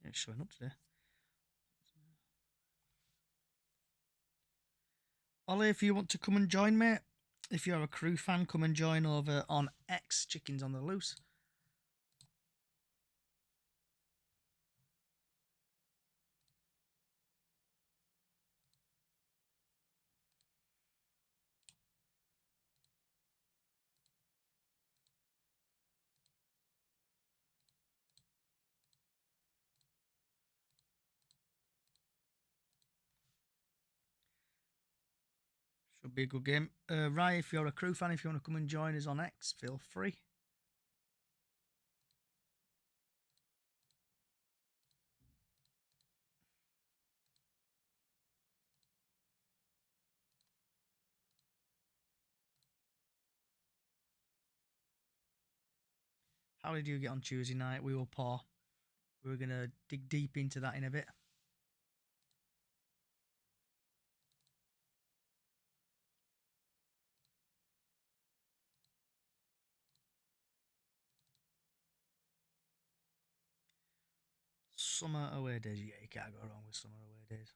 It's showing up today. Ollie, if you want to come and join, mate, if you're a Crewe fan, come and join over on X, Chickens on the Loose. Should be a good game. Rye, if you're a Crewe fan, if you want to come and join us on X, feel free. How did you get on Tuesday night? We were poor. We were going to dig deep into that in a bit. Summer away days. Yeah, you can't go wrong with summer away days.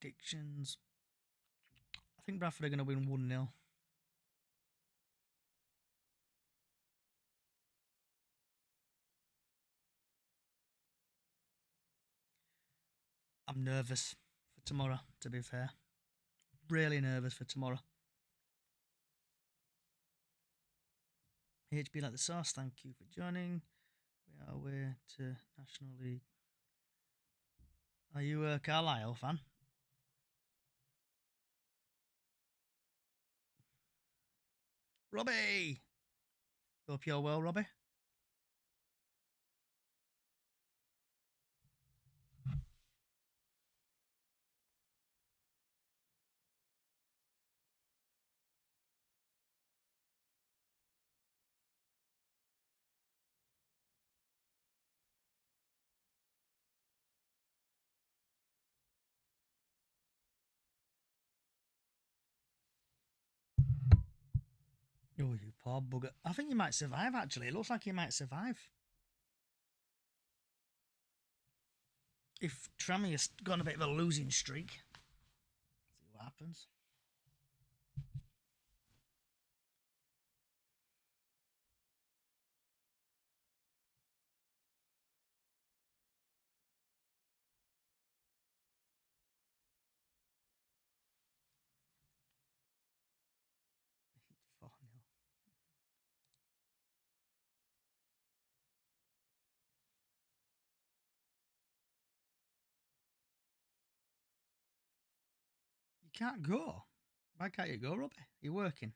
Predictions. I think Bradford are going to win 1-0. I'm nervous for tomorrow, to be fair. Really nervous for tomorrow. HB like the sauce, thank you for joining. We are away to National League. Are you a Carlisle fan? Robbie! Hope you're well, Robbie. Oh, you poor bugger. I think you might survive, actually. It looks like you might survive. If Trammy has gone a bit of a losing streak. See what happens. You can't go. Why can't you go, Robbie? You're working.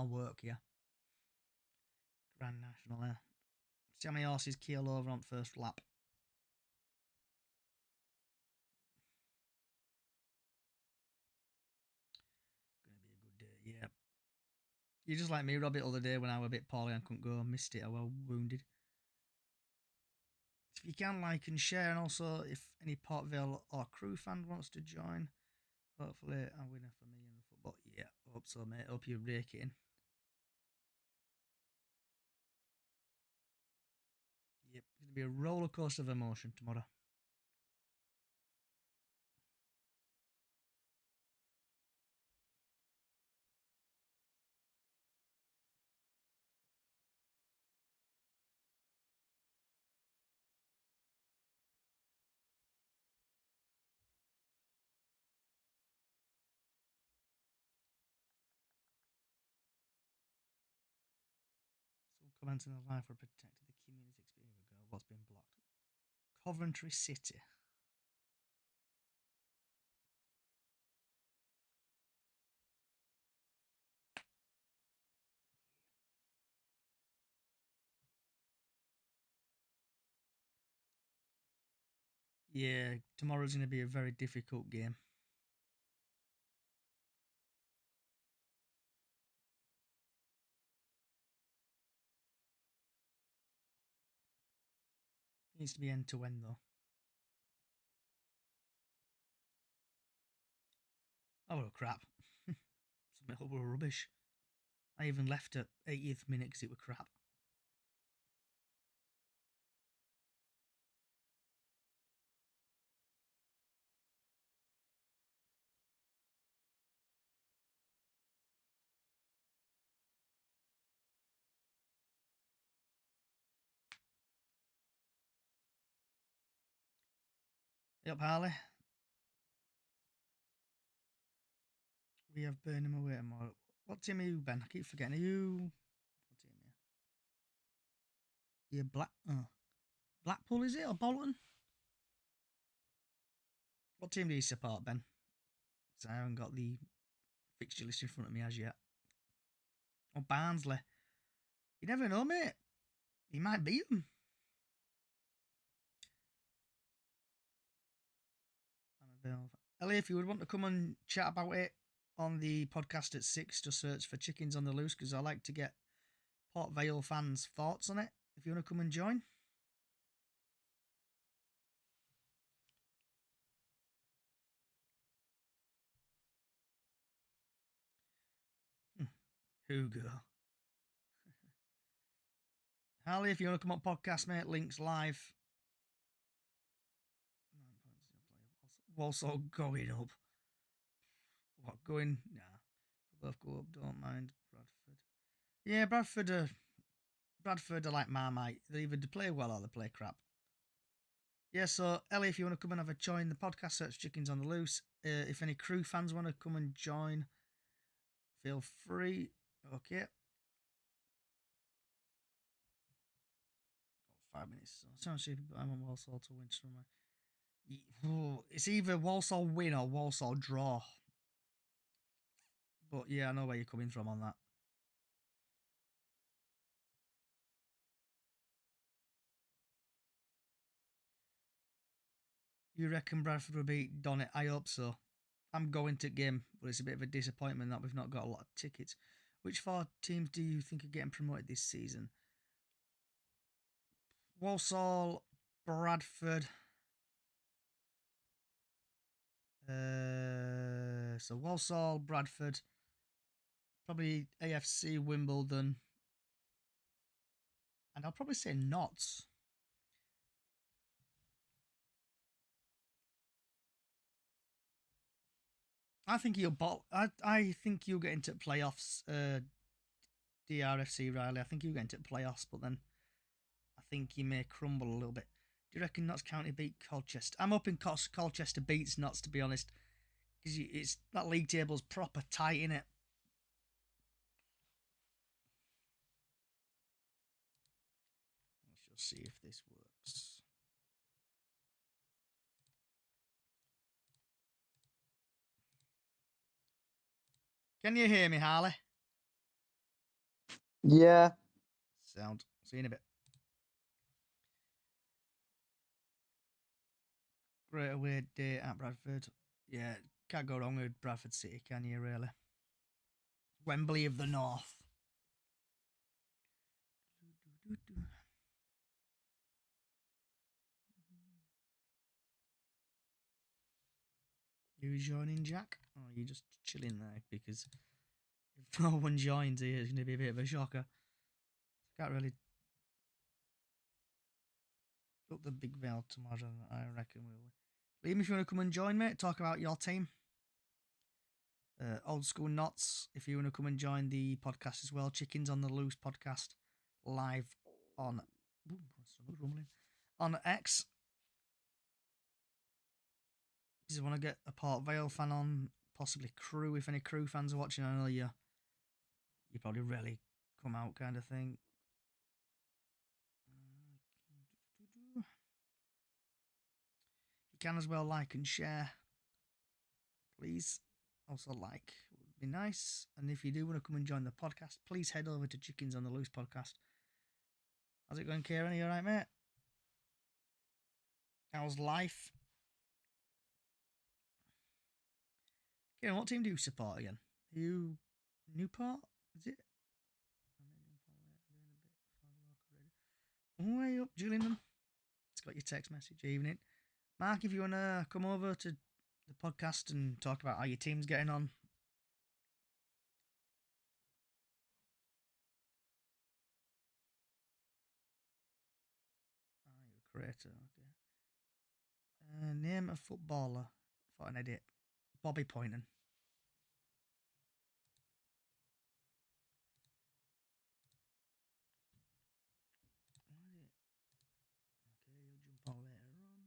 Work, yeah. Grand National, yeah. See how many horses keel over on first lap. Gonna be a good day, yeah. You're just like me, Robbie, the other day when I was a bit poorly and couldn't go. Missed it. I was wounded. If you can, like and share, and also if any Port Vale or Crewe fan wants to join, hopefully a winner for me in the football. Yeah, hope so, mate. Hope you rake it in. Yep, it's going to be a roller coaster of emotion tomorrow. Some comments in the live were protected the community experience ago. What's been blocked? Coventry City. Yeah, tomorrow's going to be a very difficult game. It needs to be end to end though. Oh, well, crap. Some were rubbish. I even left at 80th minute because it were crap. Yep, Harley. We have Burnham away tomorrow. What team are you, Ben? I keep forgetting. Are you... What team are you? You're Blackpool, is it? Or Bolton? What team do you support, Ben? Because I haven't got the fixture list in front of me as yet. Oh, Barnsley. You never know, mate. He might beat them. Ellie, if you would want to come and chat about it on the podcast at 6, just search for Chickens on the Loose, because I like to get Port Vale fans' thoughts on it. If you want to come and join. Hugo. Harley, if you want to come on podcast, mate, links live. Walsall going up. What, going? Nah. Both go up, don't mind. Bradford. Yeah, Bradford are like Marmite. They either play well or they play crap. Yeah, so Ellie, if you want to come and have a join the podcast, search Chickens on the Loose. If any Crewe fans want to come and join, feel free. Okay. 5 minutes. So I'm sure I'm on Walsall to win somewhere. It's either Walsall win or Walsall draw. But yeah, I know where you're coming from on that. You reckon Bradford will beat Donnet? I hope so. I'm going to game, but it's a bit of a disappointment that we've not got a lot of tickets. Which 4 teams do you think are getting promoted this season? Walsall, Bradford. So Walsall, Bradford, probably AFC, Wimbledon, and I'll probably say Notts. I think I think you'll get into playoffs. DRFC Riley. I think you'll get into playoffs, but then I think you may crumble a little bit. Do you reckon Notts County beat Colchester? I'm hoping Colchester beats Notts, to be honest, because it's that league table's proper tight, in it. Let's just see if this works. Can you hear me, Harley? Yeah. Sound. See you in a bit. Great away day at Bradford. Yeah, can't go wrong with Bradford City, can you, really? Wembley of the North. You joining, Jack? Or are you just chilling there? Because if no one joins here, it's going to be a bit of a shocker. Can't really up the big veil tomorrow, I reckon we will. Liam, if you want to come and join, mate, talk about your team. Old School Knots, if you want to come and join the podcast as well. Chickens on the Loose podcast live on X. Just want to get a Port Vale fan on, possibly Crewe. If any Crewe fans are watching, I know you probably rarely come out, kind of thing. You can as well like and share, please. Also like would be nice. And if you do want to come and join the podcast, please head over to Chickens on the Loose podcast. How's it going, Kieran? Are you alright, mate? How's life? Kieran, what team do you support again? Are you Newport? Is it? Way up, Gillingham. It's got your text message. Evening, Mark. If you wanna come over to the podcast and talk about how your team's getting on. You're a creator. Okay. Name a footballer. For an edit. Bobby Poynton. Okay, you'll jump on later on.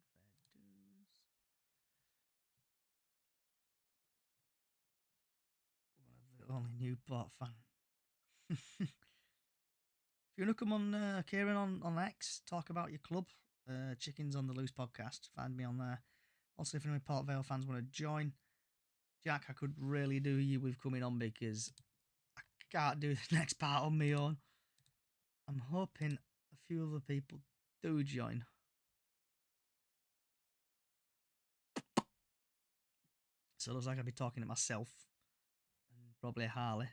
Fair dues. One of the only Newport fan. If you want to come on, Kieran, on X, talk about your club, Chickens on the Loose podcast, find me on there. Also, if any Port Vale fans want to join, Jack, I could really do you with coming on because I can't do the next part on my own. I'm hoping a few other people do join. So it looks like I'll be talking to myself and probably Harley.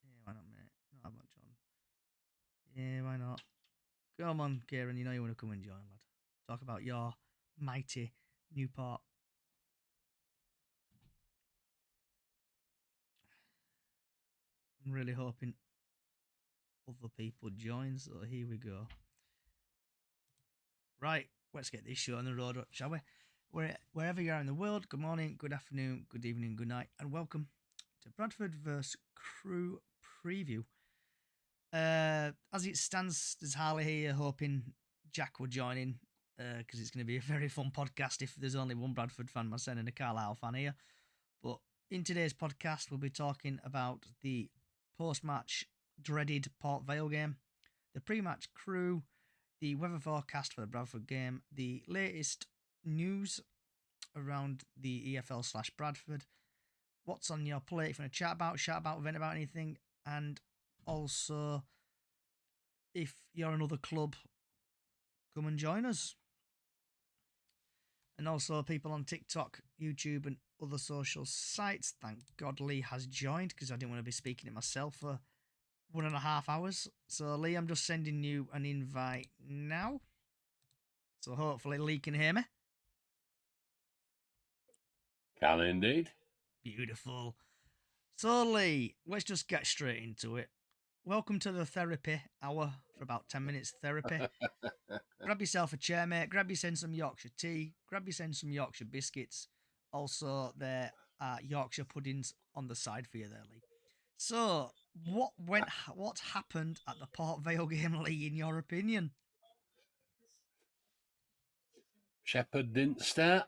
Yeah, why not, mate? Not that much on. Yeah, why not? Come on, Kieran, you know you want to come and join, lad. Talk about your mighty Newport. I'm really hoping other people join, so here we go. Right, let's get this show on the road, shall we? Wherever you are in the world, good morning, good afternoon, good evening, good night, and welcome to Bradford vs Crewe preview. As it stands, there's Harley here, hoping Jack will join in, because it's going to be a very fun podcast if there's only one Bradford fan, myself, and a Carlisle fan here. But in today's podcast, we'll be talking about the post-match dreaded Port Vale game, the pre-match Crewe, the weather forecast for the Bradford game, the latest news around the EFL/Bradford, what's on your plate if you want to chat about, vent about anything, and also if you're another club, come and join us. And also people on TikTok, YouTube, and other social sites. Thank God Lee has joined because I didn't want to be speaking it myself for 1.5 hours. So Lee, I'm just sending you an invite now. So hopefully Lee can hear me. Can indeed. Beautiful. So Lee, let's just get straight into it. Welcome to the therapy hour for about 10 minutes therapy. Grab yourself a chair, mate. Grab yourself some Yorkshire tea. Grab yourself some Yorkshire biscuits. Also, there are Yorkshire puddings on the side for you there, Lee. So, what happened at the Port Vale game, Lee, in your opinion? Shepherd didn't start.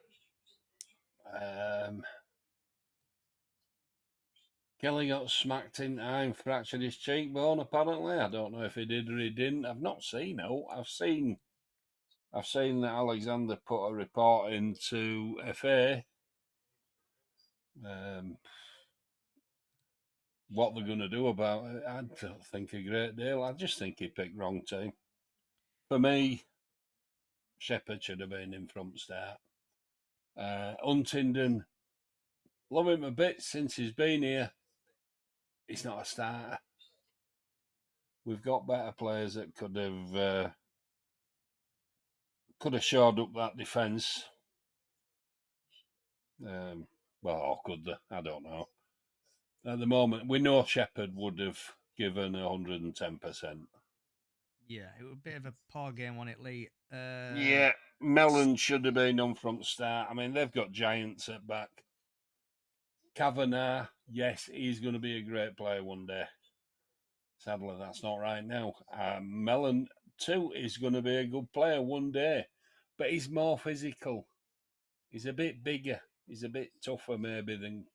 Kelly got smacked in the eye and fractured his cheekbone, apparently. I don't know if he did or he didn't. I've not seen it. I've seen that Alexander put a report into FA. What they're going to do about it, I don't think a great deal. I just think he picked wrong team. For me, Shepherd should have been in front start. Huntingdon, love him a bit since he's been here. He's not a starter. We've got better players that could have shored up that defence. Well, or could they? I don't know. At the moment, we know Shepherd would have given 110%. Yeah, it was a bit of a poor game, wasn't it, Lee? Yeah, Mellon should have been on front start. I mean, they've got giants at back. Kavanagh, yes, he's going to be a great player one day. Sadly, that's not right now. Mellon, too, is going to be a good player one day, but he's more physical. He's a bit bigger. He's a bit tougher, maybe, than,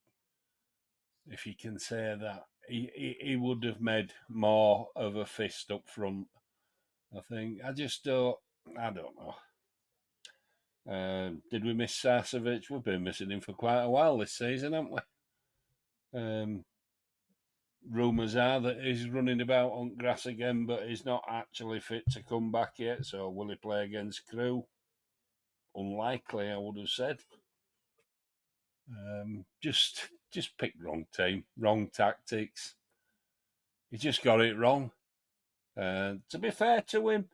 if you can say that. He would have made more of a fist up front, I think. I don't know. Did we miss Sarcevic? We've been missing him for quite a while this season, haven't we? Rumours are that he's running about on grass again, but he's not actually fit to come back yet. So will he play against Crewe? Unlikely, I would have said. Just just picked wrong team, wrong tactics. He just got it wrong. To be fair to him,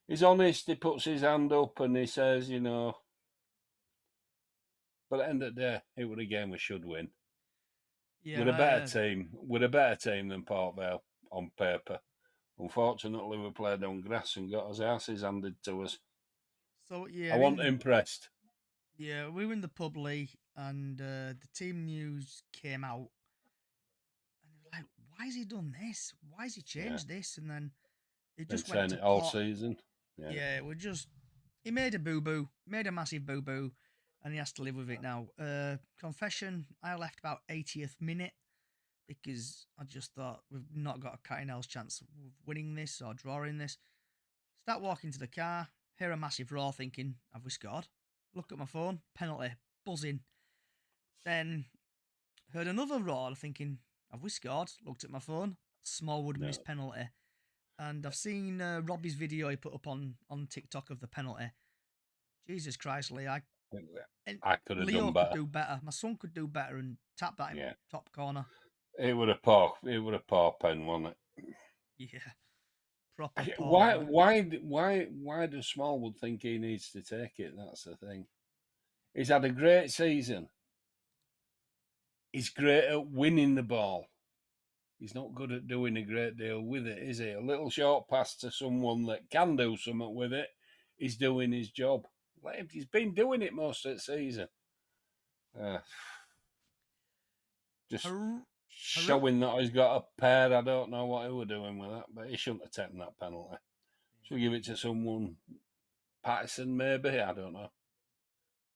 he's honest. He puts his hand up and he says, but at the end of the day, it was a game we should win. We're a better Yeah. team. We're a better team than Port Vale on paper. Unfortunately, we played on grass and got our asses handed to us. So I wasn't impressed. Yeah, we were in the pub, Lee, and the team news came out, and they were like, "Why has he done this? Why has he Yeah, changed this?" And then it been just went saying to it all pot. season. Yeah, Yeah, he made a boo boo, made a massive boo boo, and he has to live with it now. Confession: I left about 80th minute because I just thought we've not got a cat in hell's chance of winning this or drawing this. Start walking to the car, hear a massive roar, thinking, "Have we scored?" Look at my phone, penalty, buzzing. Then heard another roar, thinking, "Have we scored?" Looked at my phone, Smallwood no, missed penalty. And I've seen Robbie's video he put up on TikTok of the penalty. Jesus Christ, Lee! And I could have Leo done could better. do better. My son could do better and tap that in Yeah, top corner. it would have poor. It would have poor pen, wasn't Yeah, proper it? paw, Why? boy. Why does Smallwood think he needs to take it? That's the thing. He's had a great season. He's great at winning the ball. He's not good at doing a great deal with it, is he? A little short pass to someone that can do something with it, he's doing his job. He's been doing it most of the season. Uh, just Haru, Haru, showing that he's got a pair. I don't know what he was doing with that, but he shouldn't have taken that penalty. Should give it to someone, Patterson maybe. I don't know.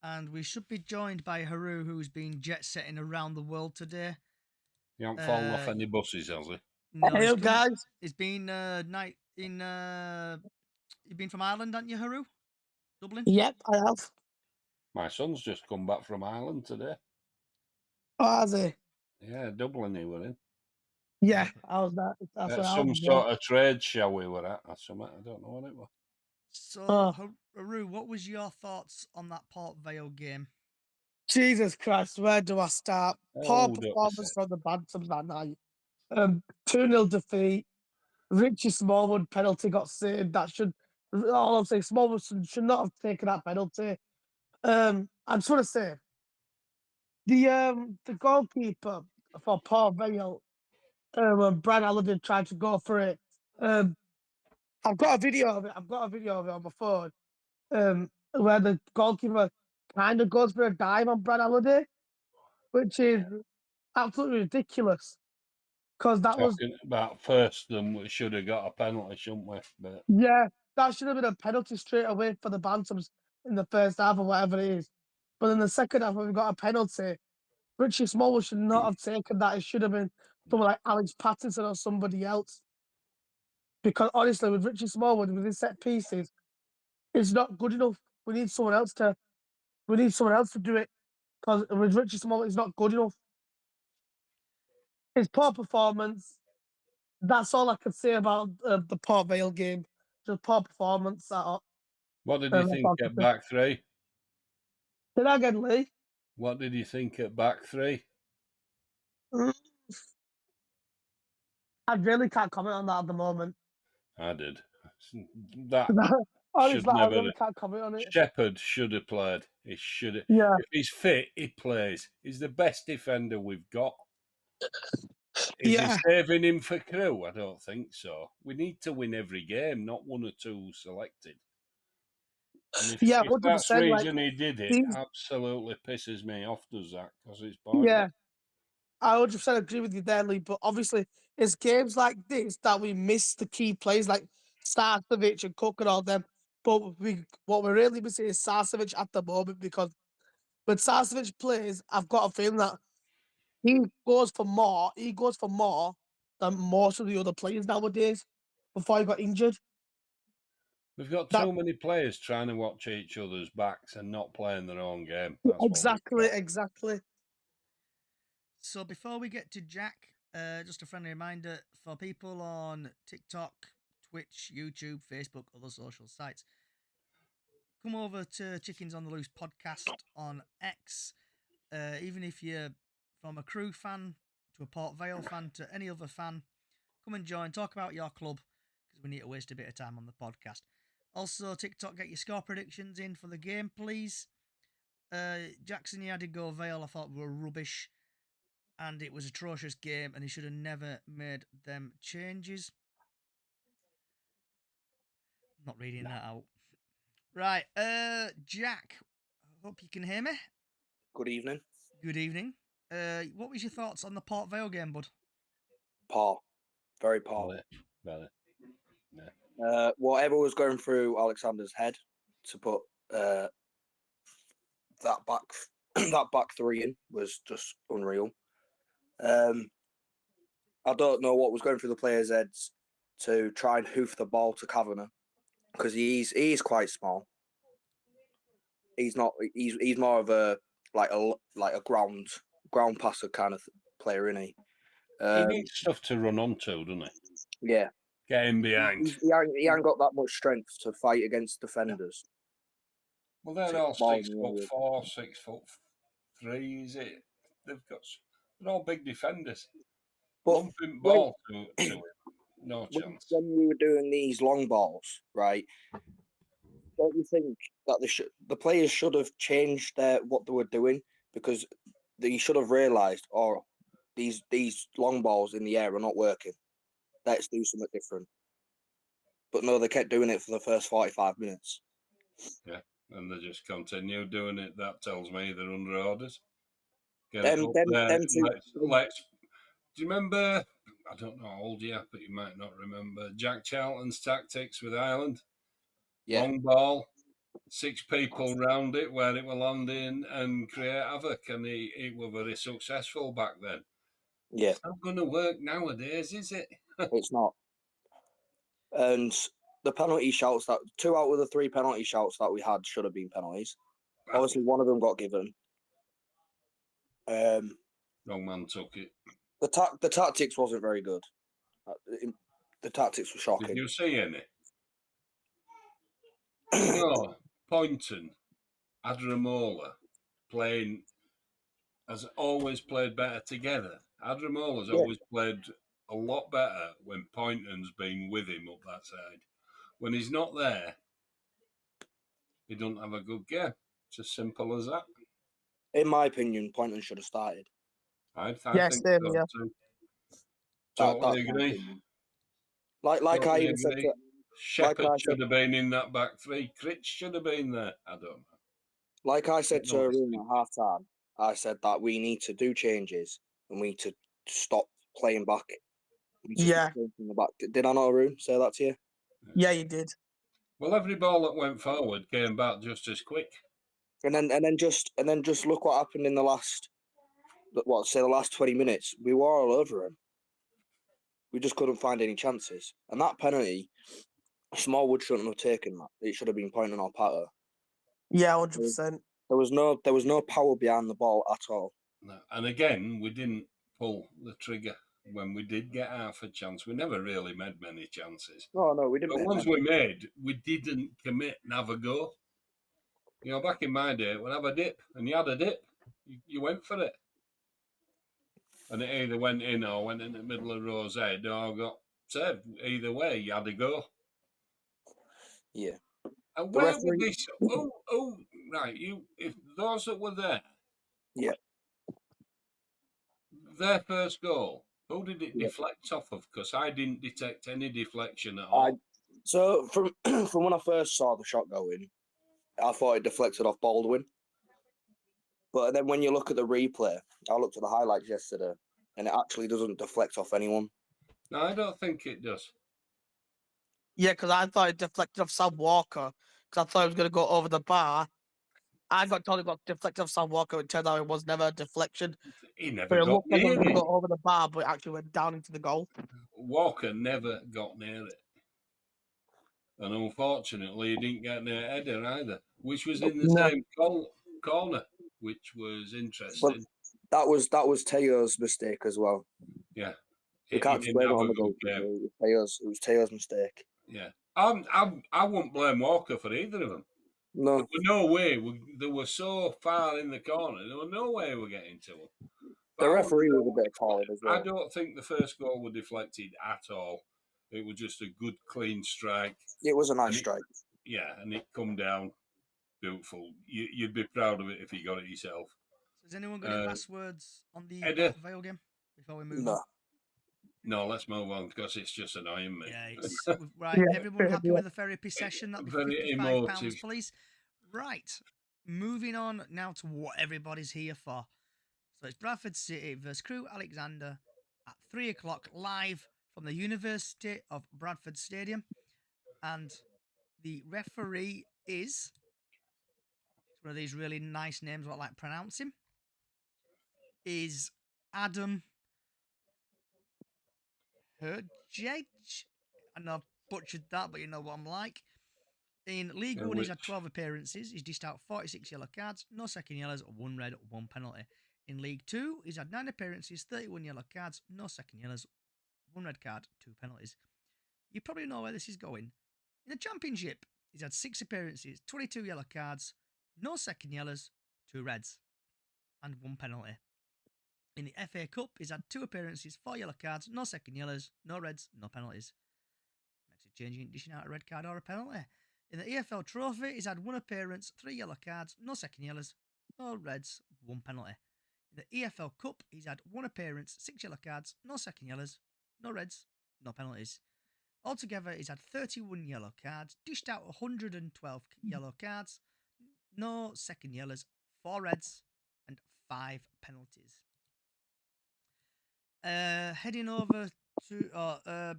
and we should be joined by Haru, who's been jet setting around the world today. He hasn't fallen off Uh, any buses, has he? no, Hey guys. He's been night in. You've been from Ireland, haven't you, Haru? Dublin. Yep, I have. My son's just come back from Ireland today. Oh, has he? Yeah, Dublin he were in. Yeah, I was that. That's what I Some was there. sort of trade show we were at or something. I don't know what it was. So, Oh, Haru, what was your thoughts on that Port Vale game? Jesus Christ, where do I start? Poor Hold up a performance sec. from the Bantams that night. 2-0 defeat. Richie Smallwood penalty got saved. That should, all I'm saying, Smallwood should not have taken that penalty. I just want to say, the goalkeeper for Port Vale, when Brad Allen tried to go for it, I've got a video of it. I've got a video of it on my phone. Where the goalkeeper kind of goes for a dive on Brad Halliday, which is absolutely ridiculous. Because that was, Talking about first, then we should have got a penalty, shouldn't we? But yeah, that should have been a penalty straight away for the Bantams in the first half or whatever it is. But in the second half, when we got a penalty, Richie Smallwood should not have taken that. It should have been someone like Alex Pattinson or somebody else. Because honestly, with Richie Smallwood, with his set pieces, it's not good enough. We need someone else to. We need someone else to do it. Because with Richie Smallwood, it's not good enough. His poor performance. That's all I could say about the Port Vale game. Just poor performance. what did you That's think all I at could say. back three? Say that again, Lee. What did you think at back three? Mm, I really can't comment on that at the moment. I did. That should Honestly, I never. really can't comment on it. Shepherd should have played. He should have. Yeah, If he's fit, he plays. He's the best defender we've got. Is he yeah, saving him for Crewe? I don't think so. We need to win every game, not one or two selected. And yeah, if that's 100%. Like, reason he did it, these, absolutely pisses me off, does that? Because it's pointless. yeah, I 100% agree with you there, Lee. But obviously, it's games like this that we miss the key players like Sarcevic and Cook and all them. But what we're really missing is Sarcevic at the moment because when Sarcevic plays, I've got a feeling that he goes for more. He goes for more than most of the other players nowadays. Before he got injured, We've got that too many players trying to watch each other's backs and not playing their own game. That's what we've exactly, got. exactly. So before we get to Jack, just a friendly reminder for people on TikTok, Twitch, YouTube, Facebook, other social sites. Come over to Chickens on the Loose podcast on X. Even if you're from a Crewe fan to a Port Vale fan to any other fan, come and join, talk about your club, because we need to waste a bit of time on the podcast. Also, TikTok, get your score predictions in for the game, please. Jackson, you had to go Vale, I thought were rubbish, and it was an atrocious game, and he should have never made them changes. Not reading that out. Right, Jack, I hope you can hear me. Good evening. Good evening. What was your thoughts on the Port Vale game, bud? Poor. Very poor. Belly. Yeah. Whatever was going through Alexander's head to put that back that back three in was just unreal. I don't know what was going through the players' heads to try and hoof the ball to Kavanagh, because he's quite small. He's not. He's more of a ground passer kind of player, isn't he? He needs stuff to run onto, doesn't he? Yeah. Get him behind. He ain't got that much strength to fight against defenders. Well, they're all 6'4", 6'3", is it? They're all big defenders. But Lumping ball to him, no chance. When we were doing these long balls, right? Don't you think that the players should have changed what they were doing, because they should have realised, these long balls in the air are not working. Let's do something different. But no, they kept doing it for the first 45 minutes. Yeah, and they just continue doing it. That tells me they're under orders. Do you remember? I don't know how old you are, but you might not remember Jack Charlton's tactics with Ireland. Yeah. Long ball, 6 people round it where it will land in and create havoc, and he was very successful back then. Yeah. It's not going to work nowadays, is it? It's not. And the penalty shouts, that 2 out of the 3 penalty shouts that we had should have been penalties. Obviously, one of them got given. Wrong man took it. The tactics wasn't very good. The tactics were shocking. Did you see any? No, Poynton, Adramola has always played better together. Adramola's always played a lot better when Poynton's been with him up that side. When he's not there, he doesn't have a good game. It's as simple as that. In my opinion, Poynton should have started. I think so too. Totally agree. Like I even said to Shepherd should have been in that back three. Critch should have been there. I don't know. Like I said to Arun at half time, I said that we need to do changes and we need to stop playing back. Yeah. From the back. Did I not, Arun, say that to you? Yeah, you did. Well, every ball that went forward came back just as quick. And then just look what happened in the last 20 minutes. We were all over him. We just couldn't find any chances. And that penalty, Smallwood shouldn't have taken that. It should have been Poynton or Patter. Yeah, 100%. There was no power behind the ball at all. No. And again, we didn't pull the trigger when we did get half a chance. We never really made many chances. No, we didn't. The ones we made, we didn't commit and have a go. You know, back in my day, we'd have a dip, and you had a dip. You went for it. And it either went in or went in the middle of Rose's head or got saved. Either way, you had a go. Yeah. And where were this? Right. If those that were there, yeah, their first goal, who did it deflect off of? Because I didn't detect any deflection at all. So from when I first saw the shot go in, I thought it deflected off Baldwin. But then when you look at the replay, I looked at the highlights yesterday, and it actually doesn't deflect off anyone. No, I don't think it does. Yeah, because I thought it deflected off Sam Walker, because I thought it was going to go over the bar. I got told it got deflected off Sam Walker. It turned out it was never a deflection. He never got near it. It was going to go over the bar, but it actually went down into the goal. Walker never got near it. And unfortunately, he didn't get near header either, which was in the same corner, which was interesting. But that was Teo's mistake as well. Yeah. We can't blame it on the goalkeeper. It was Teo's mistake. Yeah. I wouldn't blame Walker for either of them. No. There was no way. They were so far in the corner. There was no way we're getting to them. The referee was a bit appalling as well. I don't think the first goal was deflected at all. It was just a good, clean strike. It was a nice And strike. Yeah, and it come down beautiful. You'd be proud of it if you got it yourself. So has anyone got any last words on the Eddie? Vale game before we move No. on? No, let's move on because it's just annoying me. Yeah, it's right. Yeah, Everyone happy yeah. with the therapy session? That'd be Very £55, emotive. please. Right, moving on now to what everybody's here for. So it's Bradford City versus Crewe Alexander at 3 o'clock live from the University of Bradford Stadium, and the referee is one of these really nice names. What I like pronounce him is Adam Herjej. I know I've butchered that, but you know what I'm like. In League One, he's had 12 appearances. He's dished out 46 yellow cards, no second yellows, 1 red, 1 penalty. In League Two, he's had 9 appearances, 31 yellow cards, no second yellows, 1 red card, 2 penalties. You probably know where this is going. In the Championship, he's had 6 appearances, 22 yellow cards, no second yellows, 2 reds, and 1 penalty. In the FA Cup, he's had 2 appearances, 4 yellow cards, no second yellows, no reds, no penalties. Makes it changing, dishing out a red card or a penalty. In the EFL Trophy, he's had 1 appearance, 3 yellow cards, no second yellows, no reds, 1 penalty. In the EFL Cup, he's had 1 appearance, 6 yellow cards, no second yellows, no reds, no penalties. Altogether, he's had 31 yellow cards, dished out 112 yellow cards, no second yellows, 4 reds, and 5 penalties. Heading over to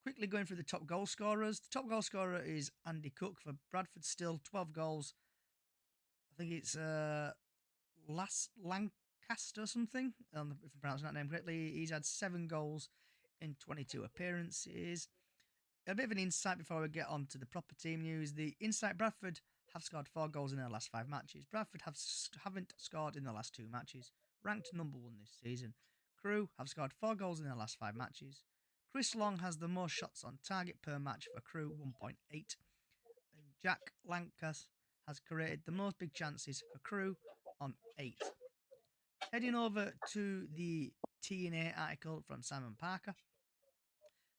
quickly going through the top goal scorers. The top goal scorer is Andy Cook for Bradford, still 12 goals. I think it's Lancaster or something, if I'm pronouncing that name correctly. He's had 7 goals in 22 appearances. A bit of an insight before we get on to the proper team news. The insight: Bradford have scored 4 goals in their last 5 matches. Bradford haven't scored in the last 2 matches. Ranked number 1 this season. Crewe have scored 4 goals in their last 5 matches. Chris Long has the most shots on target per match for Crewe, 1.8. And Jack Lankas has created the most big chances for Crewe on 8. Heading over to the TNA article from Simon Parker.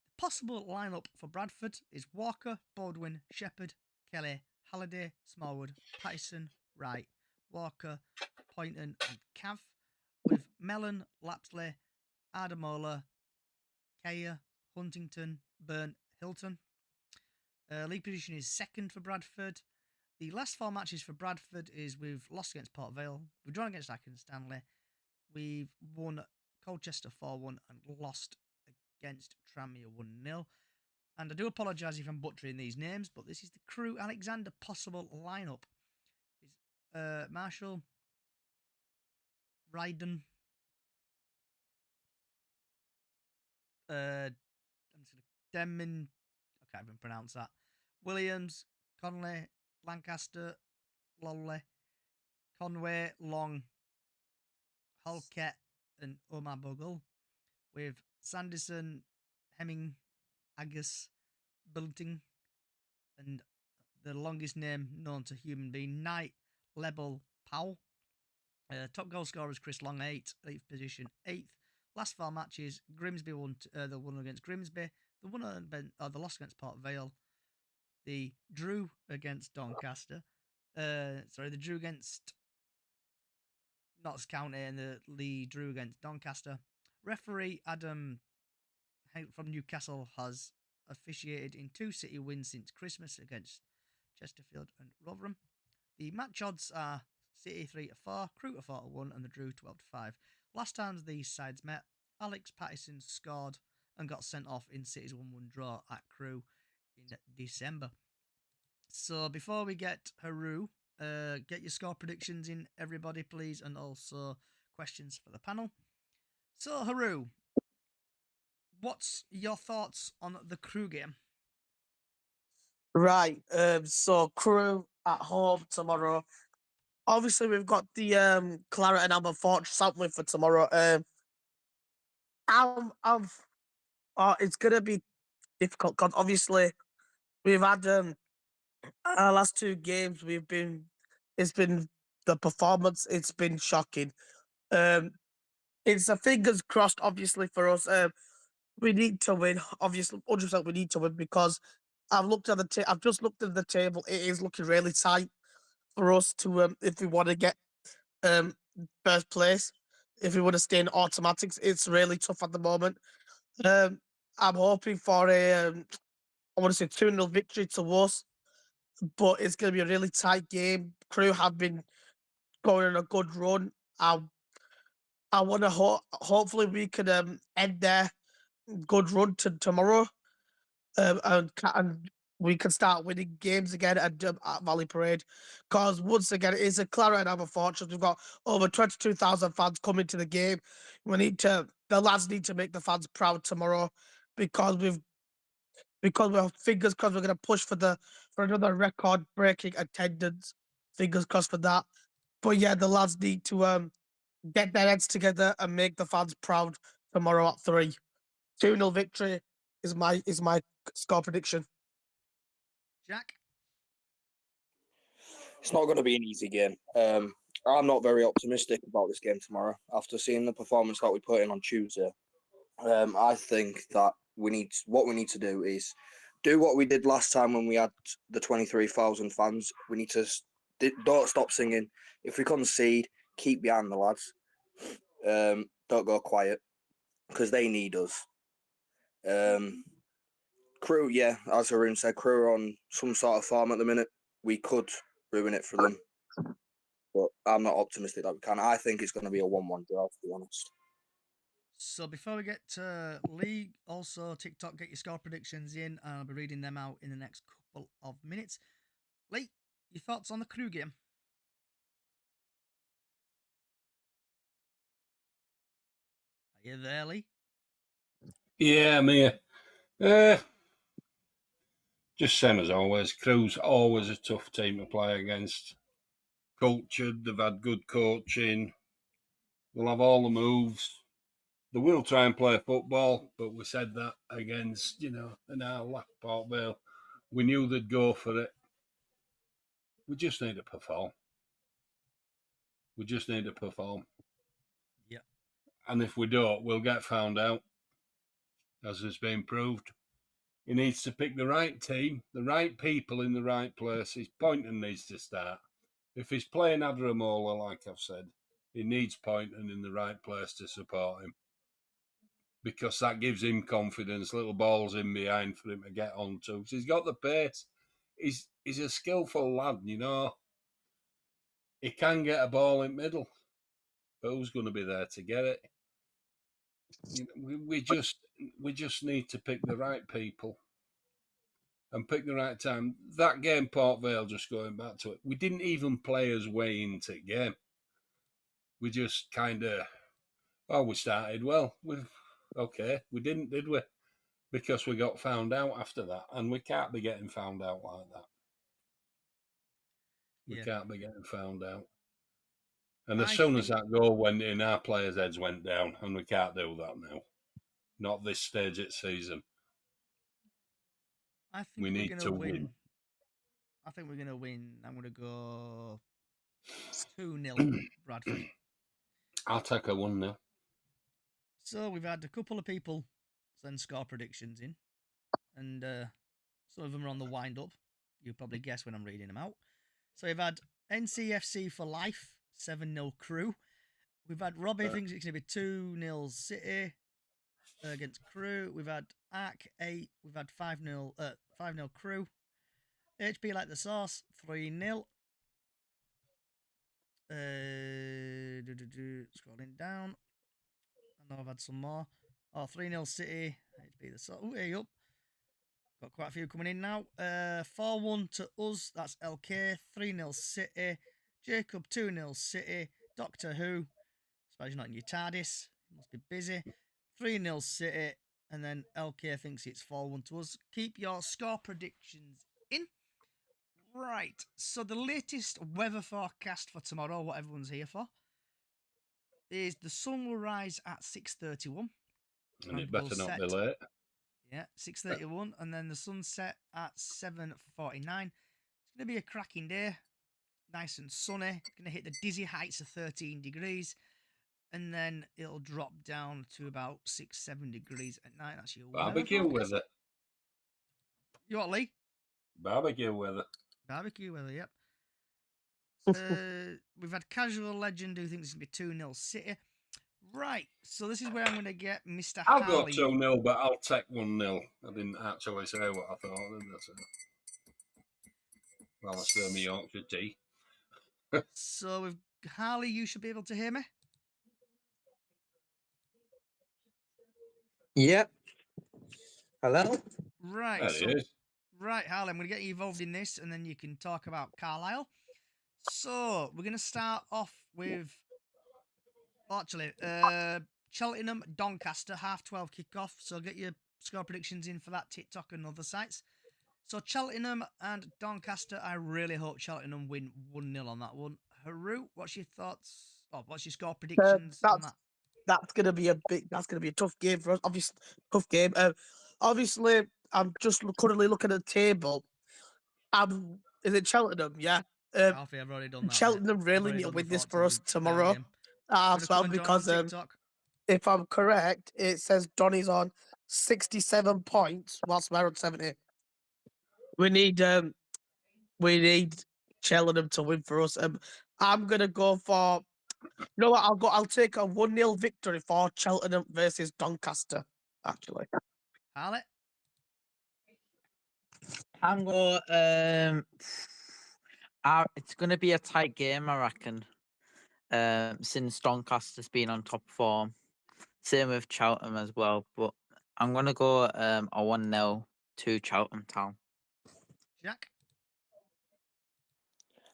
The possible lineup for Bradford is Walker, Baldwin, Shepherd, Kelly, Halliday, Smallwood, Patterson, Wright, Walker, Poynton and Cav, with Mellon, Lapsley, Adamola, Kaya, Huntington, Burn, Hilton. League position is 2nd for Bradford. The last 4 matches for Bradford is we've lost against Port Vale, we've drawn against Accrington Stanley, we've won Colchester 4-1 and lost against Tranmere 1-0. And I do apologise if I'm butchering these names, but this is the Crewe Alexander possible lineup. Is Marshall, Ryden, I'm just gonna Denman, I can't even pronounce that. Williams, Conley, Lancaster, Lolly, Conway, Long, Halkett, and Omar Bogle, with Sanderson, Hemming, Agus, Bilting, and the longest name known to human being, Knight, Lebel, Powell. Top goal scorer is Chris Long, 8th position, 8th. Last 4 matches, Grimsby won. The one against Grimsby, the loss against Port Vale, the drew against Doncaster. The drew against Notts County, and the drew against Doncaster. Referee Adam from Newcastle has officiated in 2 City wins since Christmas against Chesterfield and Rotherham. The match odds are City 3-4, Crewe 4-1, and the drew 12-5. Last time these sides met, Alex Patterson scored and got sent off in City's 1-1 draw at Crewe in December. So before we get Haru, get your score predictions in, everybody, please, and also questions for the panel. So Haru, what's your thoughts on the Crewe game? Right. So Crewe at home tomorrow. Obviously, we've got the Claret and Amber Fortress, haven't we, for tomorrow? It's gonna be difficult because obviously we've had our last 2 games. It's been the performance. It's been shocking. It's a fingers crossed, obviously, for us. We need to win. Obviously, 100% we need to win because I've looked at I've just looked at the table. It is looking really tight for us to if we want to get um first place. If we want to stay in automatics, it's really tough at the moment. Um, I'm hoping for a I want to say 2-0 victory to us, but it's going to be a really tight game. Crewe have been going on a good run. I want to hopefully we can end their good run to tomorrow, and we can start winning games again at Valley Parade. Because once again, it's a Clara and Other Fortunes. We've got over 22,000 fans coming to the game. The lads need to make the fans proud tomorrow because we have fingers crossed we're going to push for another record breaking attendance. Fingers crossed for that. But yeah, the lads need to get their heads together and make the fans proud tomorrow at 3. 2-0 victory is my score prediction. Jack? It's not going to be an easy game. I'm not very optimistic about this game tomorrow. After seeing the performance that we put in on Tuesday, I think that what we need to do is do what we did last time when we had the 23,000 fans. We need to don't stop singing. If we concede, keep behind the lads. Don't go quiet because they need us. Crewe, yeah, as Haroon said, Crewe are on some sort of form at the minute. We could ruin it for them, but I'm not optimistic that we can. I think it's going to be a 1-1 draw, to be honest. So before we get to league, also TikTok, get your score predictions in, and I'll be reading them out in the next couple of minutes. Lee, your thoughts on the Crewe game? Are you there, Lee? Yeah, I'm here. Just same as always. Crewe's always a tough team to play against. Cultured, they've had good coaching. They'll have all the moves. They will try and play football, but we said that against, in our last Port Vale. We knew they'd go for it. We just need to perform. Yeah. And if we don't, we'll get found out, as has been proved. He needs to pick the right team, the right people in the right places. Poynton needs to start. If he's playing Adramola, like I've said, he needs Poynton in the right place to support him. Because that gives him confidence, little balls in behind for him to get onto. Because he's got the pace. He's a skillful lad, He can get a ball in middle, but who's going to be there to get it? We just need to pick the right people and pick the right time. That game, Port Vale, just going back to it, we didn't even play us way into the game. We just kind of, we started well. We didn't, did we? Because we got found out after that, and we can't be getting found out like that. We can't be getting found out. And as soon as that goal went in, our players' heads went down, and we can't do that now. Not this stage of the season. I think we need to win. I think we're going to win. I'm going to go 2-0 Bradford. I'll take a 1-0. So we've had a couple of people send score predictions in, and some of them are on the wind up. You'll probably guess when I'm reading them out. So we've had NCFC for life, 7-0 Crewe. We've had Robbie thinks it's going to be 2-0 City against Crewe. We've had Arc 8. We've had 5-0 Crewe. HP like the sauce, 3-0. Scrolling down. I know I've had some more. 3-0 City. HP the sauce. Hey up. Got quite a few coming in now. 4-1 to us. That's LK. 3-0 City. Jacob 2-0 City. Doctor Who. Suppose you're not in your TARDIS. You must be busy. 3-0 City. And then LK thinks it's 4-1 to us. Keep your score predictions in. Right. So the latest weather forecast for tomorrow, what everyone's here for, is the sun will rise at 6:31. And it better not be late. Yeah, 6:31, and then the sunset at 7:49. It's going to be a cracking day, nice and sunny. It's going to hit the dizzy heights of 13 degrees. and then it'll drop down to about 6-7 degrees at night. That's your Barbecue weather forecast. weather. You what, Lee? Barbecue weather. Barbecue weather, yep. We've had Casual Legend who thinks it's going to be 2-0 City. Right, so this is where I'm going to get Mr. I'll go Harley. 2-0, but I'll take 1-0. I didn't actually say what I thought. Well, I stir me Yorkshire tea. So, with Harley, you should be able to hear me. Yep. Hello? Right, There so it is. right, Harley, I'm going to get you involved in this, and then you can talk about Carlisle. So we're going to start off with, actually, Cheltenham, Doncaster, 12:30 kickoff. So get your score predictions in for that, TikTok and other sites. So Cheltenham and Doncaster, I really hope Cheltenham win 1-0 on that one. Haru, what's your thoughts? Oh, what's your score predictions on that? That's gonna be a tough game for us. Obviously, tough game. Obviously, I'm just currently looking at the table. Is it Cheltenham? Yeah. Alfie, I've already done that. Cheltenham I've really already need to done win the this thoughts for of us the Bale tomorrow. game. Gonna As come well, and join because on TikTok. if I'm correct, it says Donny's on 67 points, whilst we're on 70. We need Cheltenham to win for us. I'm gonna go for. You know what? I'll take a 1-0 victory for Cheltenham versus Doncaster. Actually, Harley, I'm going it's gonna be a tight game, I reckon. Since Doncaster's been on top form. Same with Cheltenham as well. But I'm gonna go a 1-0 to Cheltenham Town. Jack,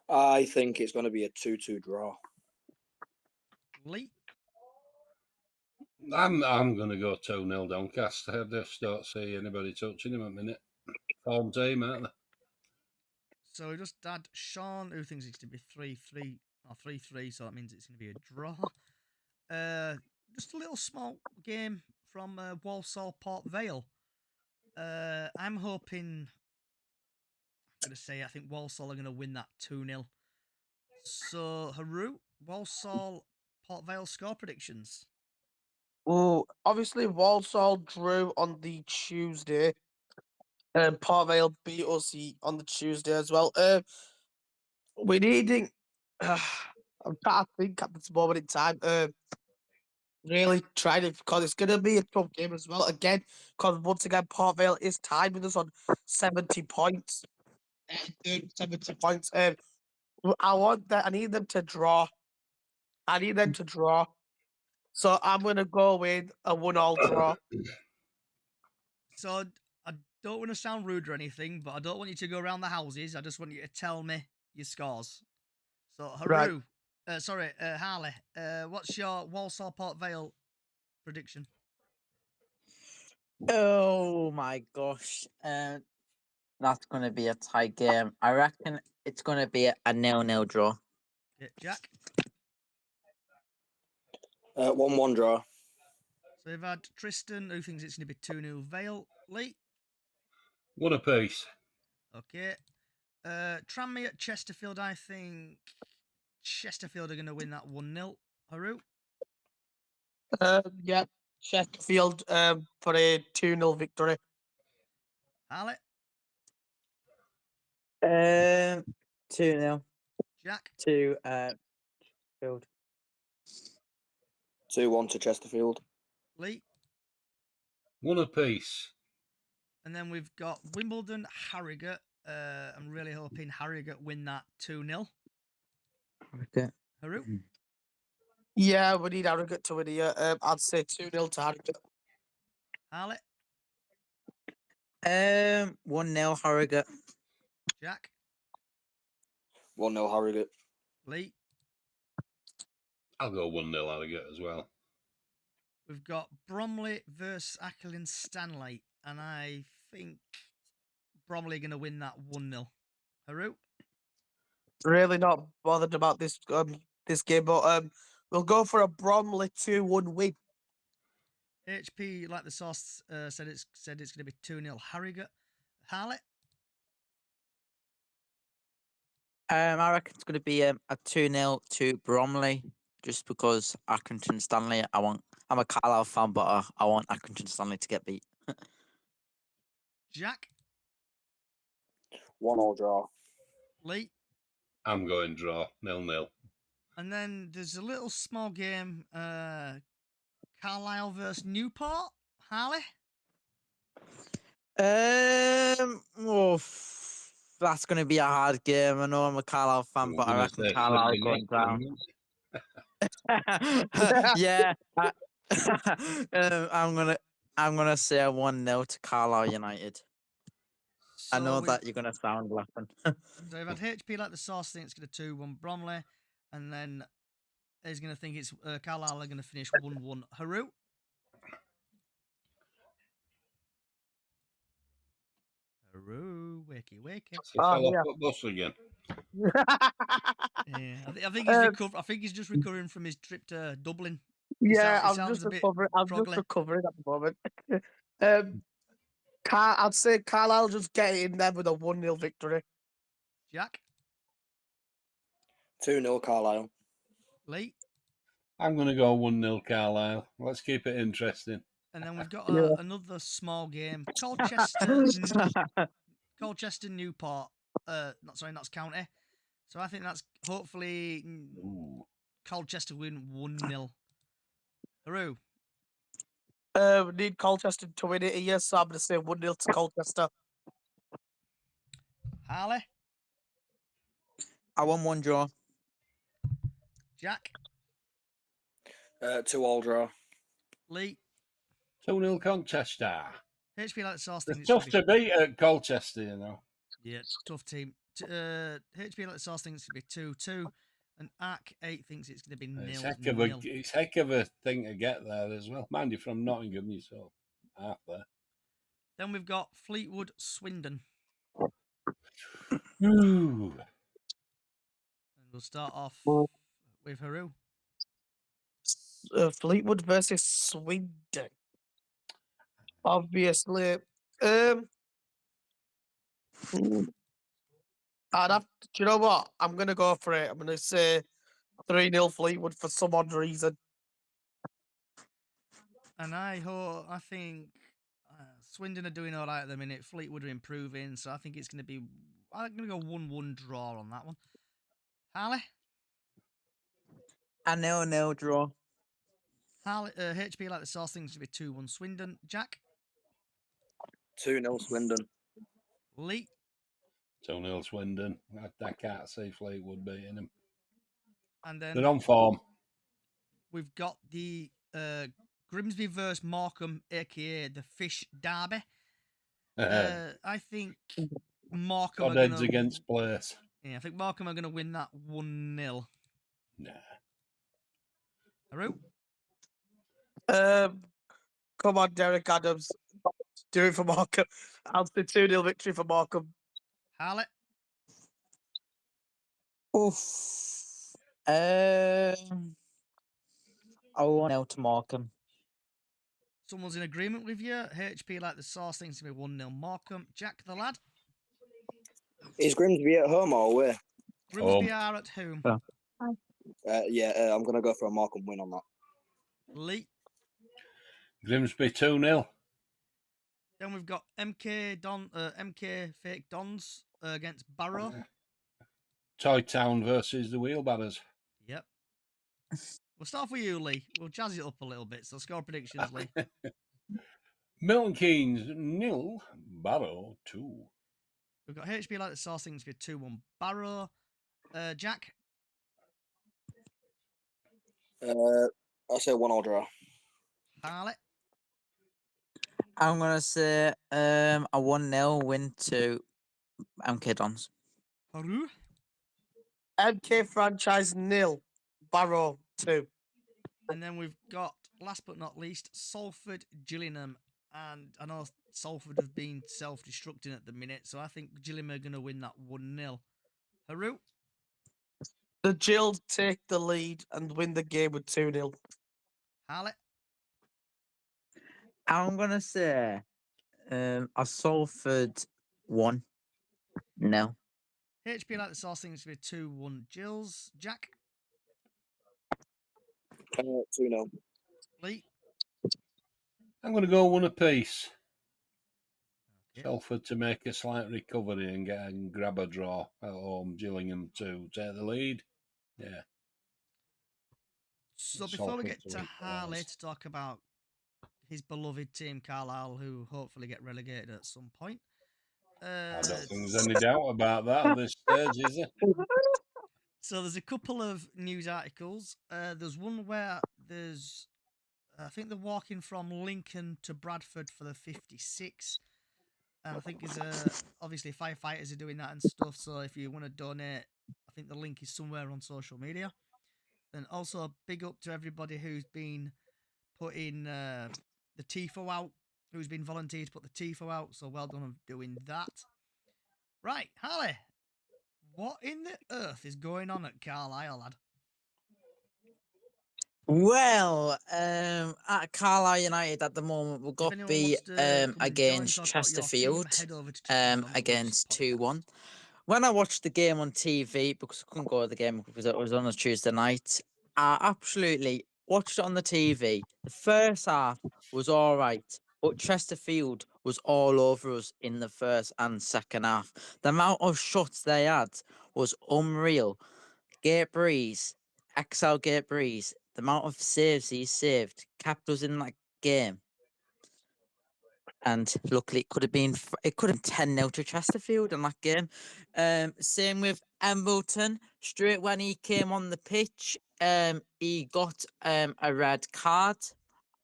I think it's going to be a 2-2 draw. Lee, I'm going to go 2-0 Doncaster. I just don't see anybody touching him at the minute. Form team, aren't they? So we just had Sean, who thinks it's going to be 3-3 or 3-3, so that means it's going to be a draw. Just a little small game from Walsall Port Vale. I'm hoping. I'm going to say I think Walsall are going to win that 2-0. So Haru, Walsall Port Vale score predictions. well, obviously Walsall drew on the Tuesday, and Port Vale beat us on the Tuesday as well. We're needing. I'm trying to think at this moment in time. Really trying to, because it's going to be a tough game as well. Again, because once again, Port Vale is tied with us on 70 points. 70 points. I need them to draw. So I'm going to go with a 1-1 draw. So I don't want to sound rude or anything, but I don't want you to go around the houses. I just want you to tell me your scores. So Haru, Harley, what's your Walsall Port Vale prediction? Oh my gosh. That's gonna be a tight game. I reckon it's gonna be a 0-0 draw. Okay, Jack. 1-1 draw. So we've had Tristan, who thinks it's going to be 2-0 Vale. Lee. One apiece. Okay. Tranmere at Chesterfield, I think Chesterfield are going to win that 1-0. Haru. Yeah, Sheffield for a 2-0 victory. Harley. 2-0 Jack. to Field. 2-1 to Chesterfield. Lee. One apiece. And then we've got Wimbledon, Harrogate. I'm really hoping Harrogate win that 2-0. Okay. Haru. Yeah, we need Harrogate to win here. I'd say 2-0 to Harrogate. Harley. 1-0 Harrogate. Jack. 1-0 Harrogate. Lee. I'll go 1-0 Harrogate as well. We've got Bromley versus Ackland Stanley, and I think Bromley are going to win that 1-0. Haru. Really not bothered about this game, but we'll go for a Bromley 2-1 win. HP, like the source said, it's going to be 2-0 Harrogate. Harley. I reckon it's going to be a 2-0 to Bromley. just because Accrington Stanley. I'm a Carlisle fan, but I want Accrington Stanley to get beat. Jack, 1-1 draw. Lee, I'm going draw, 0-0. and then there's a little small game, Carlisle versus Newport. Harley, That's going to be a hard game. I know I'm a Carlisle fan, I'm but I gonna reckon say Carlisle flipping going heck, down. wouldn't Yeah, I'm gonna say a 1-0 to Carlisle United. I so know we've, that you're gonna sound laughing. so we've had HP like the sauce. Think it's going to 2-1 Bromley, and then he's going to think it's Carlisle are going to finish 1-1 Haru. Haru, wakey. So fell Oh, off yeah. the bus again. Yeah, I think he's I think he's just recovering from his trip to Dublin. Yeah, He I'm sounds just a bit recovering. I'm just proggly. recovering at the moment. I'd say Carlisle just get in there with a 1-0 victory. Jack, 2-0 Carlisle. Lee, I'm going to go 1-0 Carlisle. Let's keep it interesting. and then we've got Yeah. another small game, Colchester Newport. Not Notts County. So I think that's hopefully Ooh. Colchester win 1-0. Haru, We need Colchester to win it here, so I'm going to say 1-0 to Colchester. Harley, I won 1 draw. Jack, 2-2 draw. Lee, 2-0 Colchester. HP like the sauce They're thinks tough to beat at Colchester, you know. Yeah, tough team. HP like the sauce thinks it's going to be 2-2, and Arc 8 thinks it's going to be 0-0. It's heck of a thing to get there as well. Mind you, from Nottingham, you saw half there. Then we've got Fleetwood Swindon. Ooh. And we'll start off with Haru. Fleetwood versus Swindon. Obviously. Do you know what? I'm going to go for it. I'm going to say 3-0 Fleetwood for some odd reason. And I think Swindon are doing all right at the minute. Fleetwood are improving, so I think it's going to be. I'm going to go 1-1 draw on that one. Harley, A 0-0 draw. HP like the sauce thinks it's going to be 2-1 Swindon. Jack, 2-0 Swindon. Lee, 2-0 Swindon. I can't see Fleetwood beating them. and then They're on form. we've got the Grimsby versus Morecambe, aka the Fish Derby. I think Morecambe are Godheads going to against Place. Yeah, I think Morecambe are going to win that 1-0. Nah. Haru, Come on, Derek Adams. Do it for Morecambe. I'll say 2-0 victory for Morecambe. Harley, Oof. I 1-0 to Morecambe. someone's in agreement with you. HP like the sauce thinks it's going to be 1-0 Morecambe. Jack the lad, Is Grimsby at home or away? Grimsby are at home. I'm going to go for a Morecambe win on that. Lee, Grimsby 2-0. then we've got MK Fake Dons against Barrow. Toy Town versus the Wheelbarrows. Yep. We'll start off with you, Lee. We'll jazz it up a little bit. So score predictions, Lee. Milton Keynes 0, Barrow 2. We've got HP like the sauce thinks it's going to be 2-1 Barrow. Jack, I'll say 1-1 draw. Harley, I'm gonna say a 1-0 win to MK Dons. Haru, MK franchise 0, Barrow 2. and then we've got, last but not least, Salford Gillingham. And I know Salford have been self-destructing at the minute, so I think Gillingham are going to win that 1-0. Haru, The Gills take the lead and win the game with 2-0. Harley, I'm gonna say a Salford 1-0. HP like the sauce thinks it's going to be 2-1 Gills. Jack, 2-0. Lee. I'm going to go one apiece. Okay. Telford to make a slight recovery and grab a draw at home. Gillingham to take the lead. Yeah. So before we get to Harley equalise. to talk about his beloved team Carlisle, who hopefully get relegated at some point. I don't think there's any doubt about that at this stage, is there? So there's a couple of news articles. There's one where there's, I think they're walking from Lincoln to Bradford for the 56. And I think is obviously firefighters are doing that and stuff. So if you want to donate, I think the link is somewhere on social media. Then also a big up to everybody who's been putting the TIFO out, who's been volunteered to put the TIFO out. So well done on doing that. Right, Harley, what in the earth is going on at Carlisle, lad? Well, at Carlisle United at the moment, we've If got anyone be wants to come and join, against talk about your team, Chesterfield, head over to Chesterfield against Hooligans 2-1. podcast. When I watched the game on TV, because I couldn't go to the game because it was on a Tuesday night, I absolutely watched it on the TV. The first half was all right, but Chesterfield was all over us in the first and second half. The amount of shots they had was unreal. Gate Breeze, XL Gate Breeze, the amount of saves he saved kept us in that game. And luckily, it could have been 10-0 to Chesterfield in that game. Same with Embleton. Straight when he came on the pitch, he got a red card.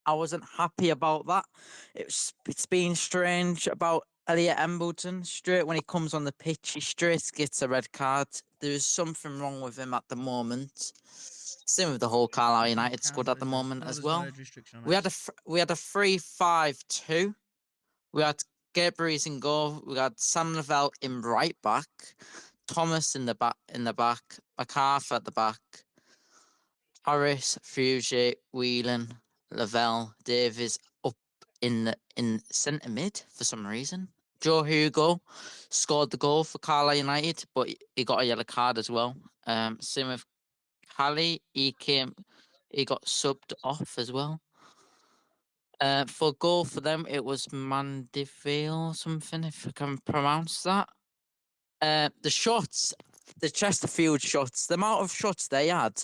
I wasn't happy about that. It's been strange about Elliot Embleton. Straight when he comes on the pitch, he straight gets a red card. There is something wrong with him at the moment. Same with the whole Carlisle United squad at the moment as well. No age restriction on We it. had a 3-5-2. We had Gabriels in goal. We had Sam Lavelle in right back, Thomas in the back, MacArthur at the back, Harris, Fuge, Whelan, Lavelle, Davies up in centre mid for some reason. Joe Hugo scored the goal for Carlisle United, but he got a yellow card as well. Same with Hallie, he got subbed off as well. For goal for them, it was Mandeville or something, if I can pronounce that. The shots, the Chesterfield shots, the amount of shots they had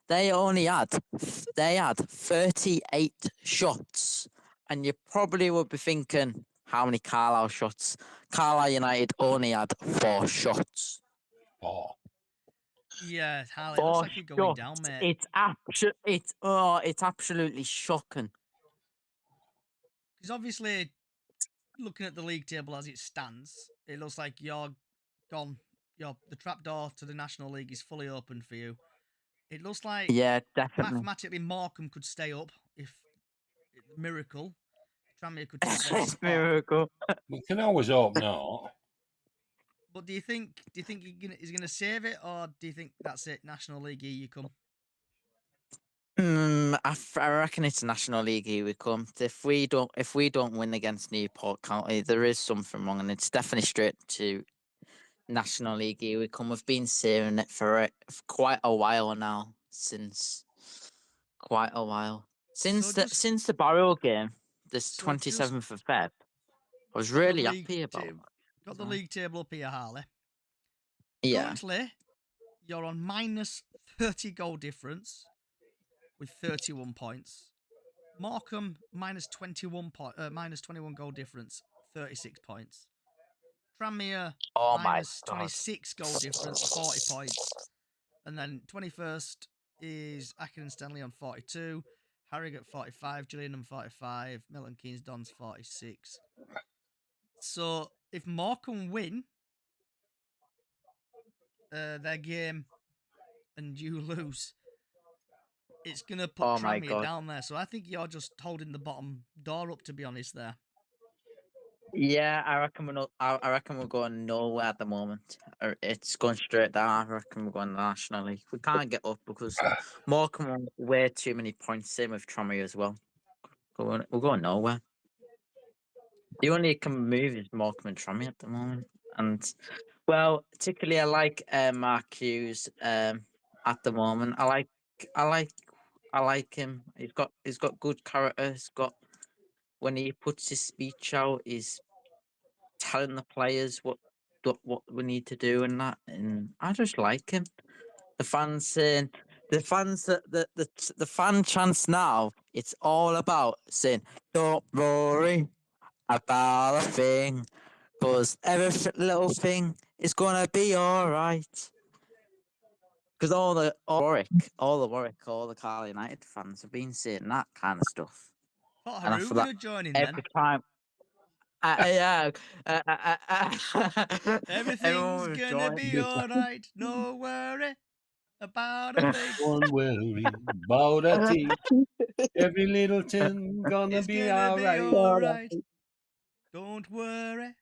38 shots. And you probably would be thinking, how many Carlisle shots? Carlisle United only had 4 shots. Oh. Yeah, Harley, it looks like you're going down, mate. It's absolutely shocking. Because obviously, looking at the league table as it stands, it looks like you're gone. The trapdoor to the National League is fully open for you. It looks like Definitely. mathematically Morecambe could stay up if miracle. Tranmere could take their spot. Miracle. We can always hope not. But do you think he's gonna save it, or do you think that's it? National League, you come. I reckon it's National League here we come. If we don't win against Newport County, there is something wrong, and it's definitely straight to National League here we come. We've been saying it for quite a while now, since the Barrow game, this 27th of Feb. I was really happy about it. Got the league table up here, Harley. Yeah. Currently, you're on minus 30 goal difference with 31 points. Morecambe minus 21 goal difference, 36 points. Tranmere minus 26 goal difference, 40 points. And then 21st is Akin and Stanley on 42, Harrogate 45, Gillingham 45, Milton Keynes Dons 46. So if Morecambe win their game and you lose, it's gonna put Tranmere down there. So I think you're just holding the bottom door up, to be honest. There. Yeah, I reckon we're going nowhere at the moment. It's going straight down. I reckon we're going nationally. We can't get up because Morecambe are way too many points. Same with Tranmere as well. We're going nowhere. The only can move is Morecambe and Tranmere at the moment. And well, particularly I like Mark Hughes at the moment. I like I like him. He's got good character. He's got when he puts his speech out, he's telling the players what we need to do and that. And I just like him. The fans saying the fans the fan chants now. It's all about saying, "Don't worry about a thing, 'cause every little thing is gonna be all right." Because all the Carlisle United fans have been saying that kind of stuff, Thought and I Haru feel were like going to join in then. every time, yeah, Everything's everyone was gonna be Good. alright. No worry about a thing. Don't worry about a thing. Every little thing gonna It's be gonna be alright. alright. Don't worry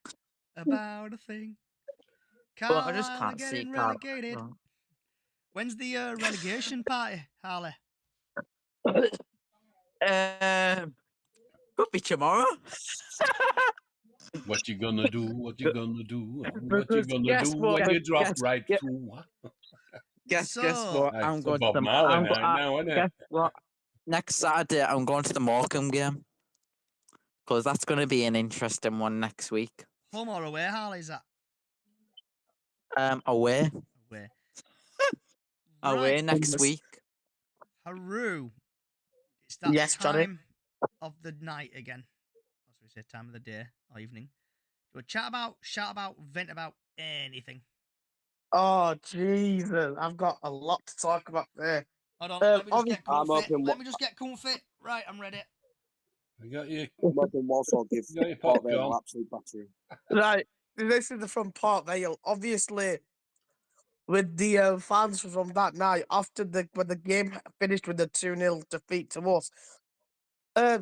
about a thing. But I just Carlisle are can't see getting Carl. relegated. When's the relegation party, Harley? Could be tomorrow. What you gonna do? What you gonna do? What you Because gonna guess do what? when you drop Guess, right guess, through? guess So, what? I'm It's going to Bob the. Marley right now, isn't it? Guess what? Next Saturday, I'm going to the Morecambe game because that's going to be an interesting one next week. home or away, Harley's that? Away, Away. away Right, next week. Haru. It's that Yes, Johnny. time of the night again. Or should we say time of the day or evening? Do a chat about, shout about, vent about anything. Oh Jesus, I've got a lot to talk about there. Hold on, let me just get I'm comfy. hoping Let me just get comfy. Right, I'm ready. You got your, I'm hoping Walsall give you got your Port Vale popcorn. an absolute battering. Right, this is from Port Vale. Obviously, with the fans from that night after when the game finished with the 2-0 defeat to us.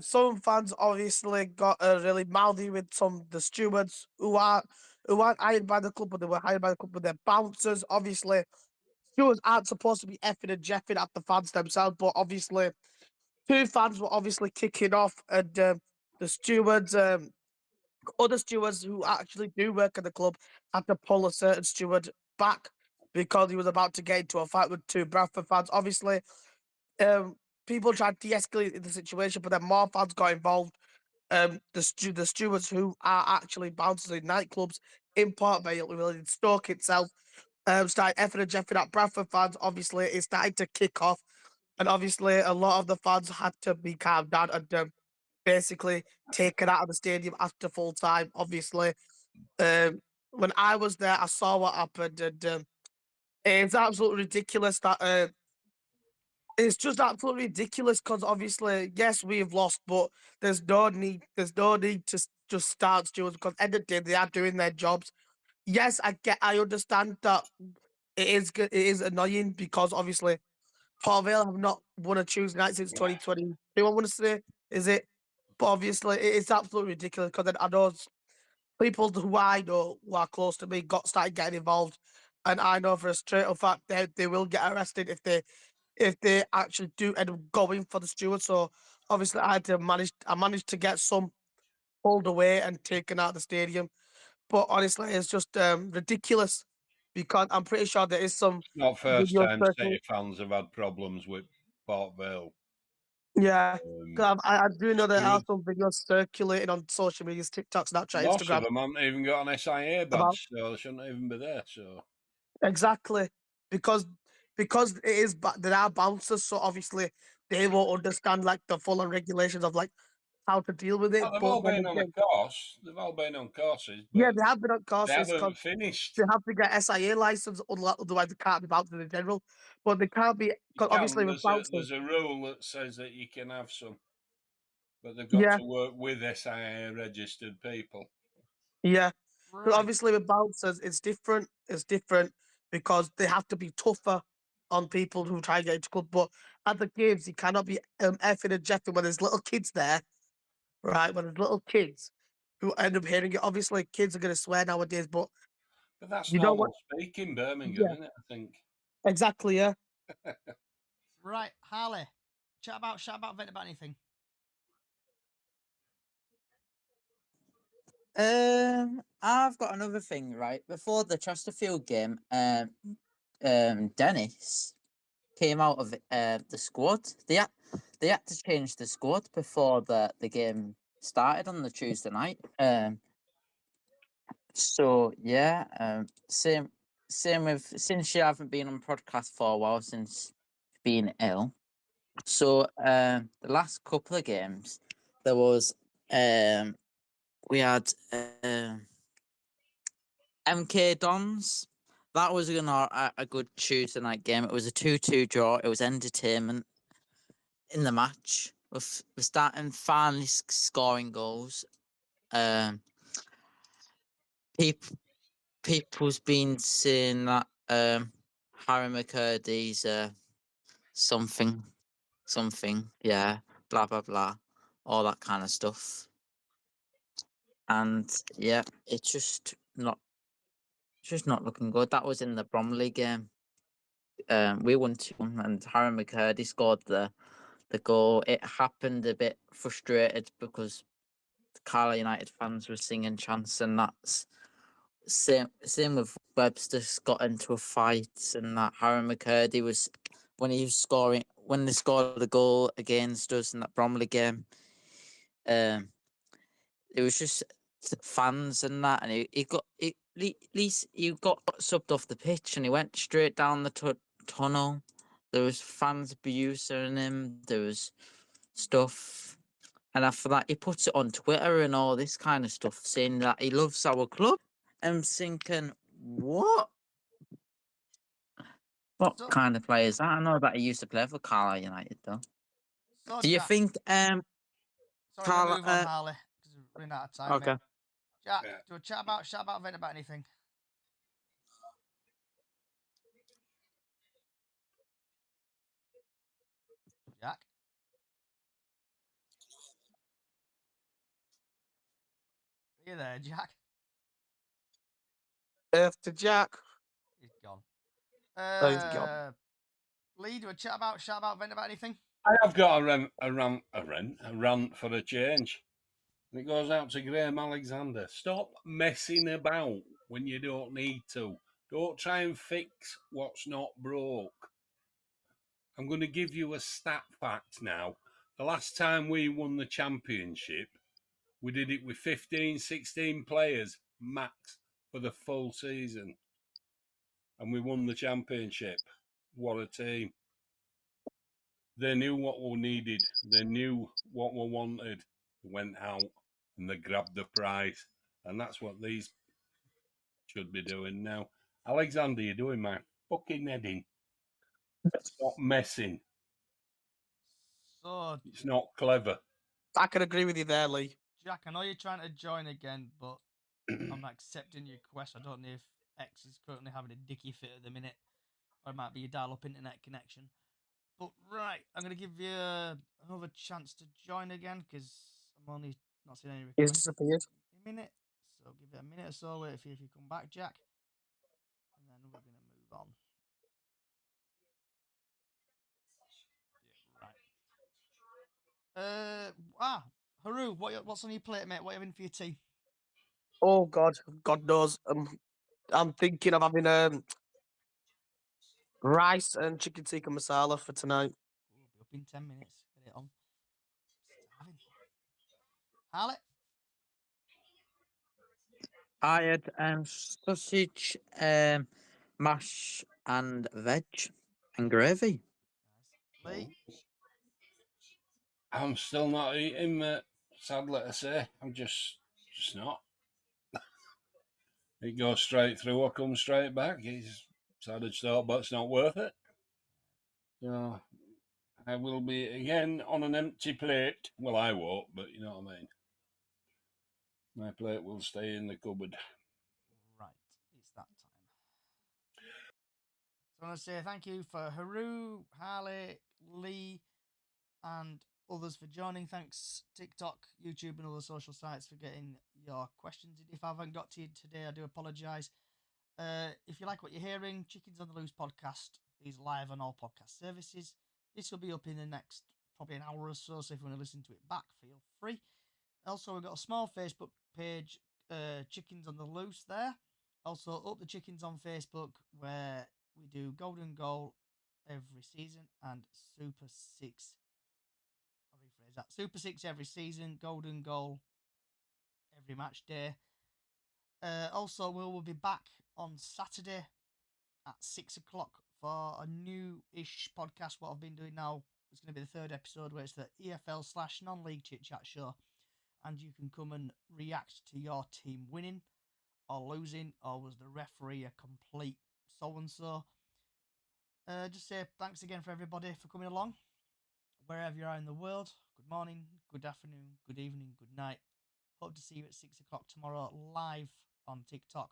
Some fans obviously got really mouthy with some the stewards who aren't hired by the club, but they were hired by the club with their bouncers. Obviously, stewards aren't supposed to be effing and jeffing at the fans themselves, but obviously, two fans were obviously kicking off, and the stewards, other stewards who actually do work at the club, had to pull a certain steward back because he was about to get into a fight with two Bradford fans. Obviously, um, people tried to de-escalate the situation, but then more fans got involved. The stewards who are actually bouncers in nightclubs in Port Vale, really in Stoke itself, started effing and jeffing at Bradford fans. Obviously, it started to kick off, and obviously, a lot of the fans had to be calmed down and basically taken out of the stadium after full time. Obviously, when I was there, I saw what happened, and it's absolutely ridiculous that it's just absolutely ridiculous because obviously, yes, we've lost, but there's no need. There's no need to just start stewards because at the end of the day, they are doing their jobs. Yes, I understand that it is annoying because obviously Port Vale have not won a Tuesday night since 2022. I want to say, is it? But obviously, it's absolutely ridiculous because I know people who I know who are close to me started getting involved, and I know for a straight up fact they will get arrested if they actually do end up going for the steward. So obviously, I managed to get some pulled away and taken out of the stadium. But honestly, it's just ridiculous because I'm pretty sure there is some Not first videos time circulating. City fans have had problems with Port Vale. Yeah, Um, 'cause I do know there are stewards. some videos circulating on social media, TikTok, Snapchat, Most of Instagram them haven't even got an SIA about badge, so they shouldn't even be there. So exactly because it is there are bouncers, so obviously they won't understand like the full on regulations of like how to deal with well, it. they've But all then been on a again, course. They've all been on courses, yeah, but they have been on they courses because haven't finished. they have to get SIA license, otherwise they can't be bouncers in general. But they can't be You because can. obviously with bouncers, There's a rule that says that you can have some, but they've got yeah, to work with SIA registered people. yeah. But Right. obviously with bouncers, it's different. It's different because they have to be tougher on people who try and get into club. But at the games, you cannot be effing and jeffing when there's little kids there, right? When there's little kids who end up hearing it. Obviously, kids are going to swear nowadays, but But that's you know what? normal speak in Birmingham, Yeah, isn't it? I think. exactly. Yeah. Right, Harley. Chat about, shout about, vent about anything. I've got another thing right before the Chesterfield game. Dennis came out of the squad. they had to change the squad before the game started on the Tuesday night. So yeah, same with since you haven't been on podcast for a while since being ill. So the last couple of games there was we had MK Dons. That was a good Tuesday night game. It was a 2-2 draw. It was entertainment in the match. We're starting finally scoring goals. People's been saying that Harry McCurdy's something, yeah, blah blah blah, all that kind of stuff. And yeah, it's just not looking good. That was in the Bromley game. We won 2-1 and Harry McCurdy scored the goal. It happened a bit frustrated because the Carlisle United fans were singing chants, and that's same with Webster's got into a fight, and that Harry McCurdy was when he was scoring when they scored the goal against us in that Bromley game. It was just fans and that, and he got at least he got subbed off the pitch, and he went straight down the tunnel. There was fans abusing him. There was stuff, and after that, he puts it on Twitter and all this kind of stuff, saying that he loves our club. I'm thinking, what? What So- kind of player is that? I know that he used to play for Carlisle United, though. So, Do you Jack, think sorry, we'll Carlisle? move on, Harley, because we're running out of time, Okay. mate. Jack, Yeah. do a chat about vent about anything? Jack? Are you there, Jack? Earth to Jack. He's gone. Oh, he's gone. Lee, do a chat about vent about anything? I have got a rant for a change. And it goes out to Graham Alexander. Stop messing about when you don't need to. Don't try and fix what's not broke. I'm going to give you a stat fact now. The last time we won the championship, we did it with 15, 16 players max for the full season. And we won the championship. What a team. They knew what we needed. They knew what we wanted. They went out and they grabbed the prize. And that's what these should be doing now. Alexander, you're doing my fucking head in. Stop messing. So, It's not clever. I can agree with you there, Lee. Jack, I know you're trying to join again, but I'm not accepting your request. I don't know if X is currently having a dicky fit at the minute, or it might be your dial-up internet connection. But right, I'm gonna give you another chance to join again because I'm only not seeing any He's requests. disappeared. A minute, so give it a minute or so. Wait for you if you come back, Jack, and then we're gonna move on. Yeah, right. Haru, what's on your plate, mate? What are you having for your tea? Oh God, God knows. I'm thinking of having rice and chicken tikka masala for tonight. We'll be up in 10 minutes. Get it on. Starving. Harley? I had sausage, mash, and veg, and gravy. Nice. Lee? I'm still not eating, mate. Sadly to say, I'm just not. It goes straight through or comes straight back. It's sad start, but it's not worth it. So I will be again on an empty plate. Well, I won't, but you know what I mean. My plate will stay in the cupboard. Right, it's that time. So I want to say thank you for Haru, Harley, Lee, and others for joining. Thanks, TikTok, YouTube, and other social sites for getting your questions in. If I haven't got to you today, I do apologise. If you like what you're hearing, Chickens on the Loose podcast is live on all podcast services. This will be up in the next probably an hour or so, so if you want to listen to it back, feel free. Also, we've got a small Facebook page, Chickens on the Loose there. Also, Up the Chickens on Facebook, where we do Golden Goal every season and Super 6 that? Super 6 every season, golden goal every match day. Also, we will be back on Saturday at 6 o'clock for a new-ish podcast. What I've been doing now, it's going to be the third episode where it's the EFL/non-league chit-chat show, and you can come and react to your team winning or losing, or was the referee a complete so-and-so. Just say thanks again for everybody for coming along, wherever you are in the world. Good morning, good afternoon, good evening, good night. Hope to see you at 6 o'clock tomorrow live on TikTok.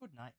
Good night.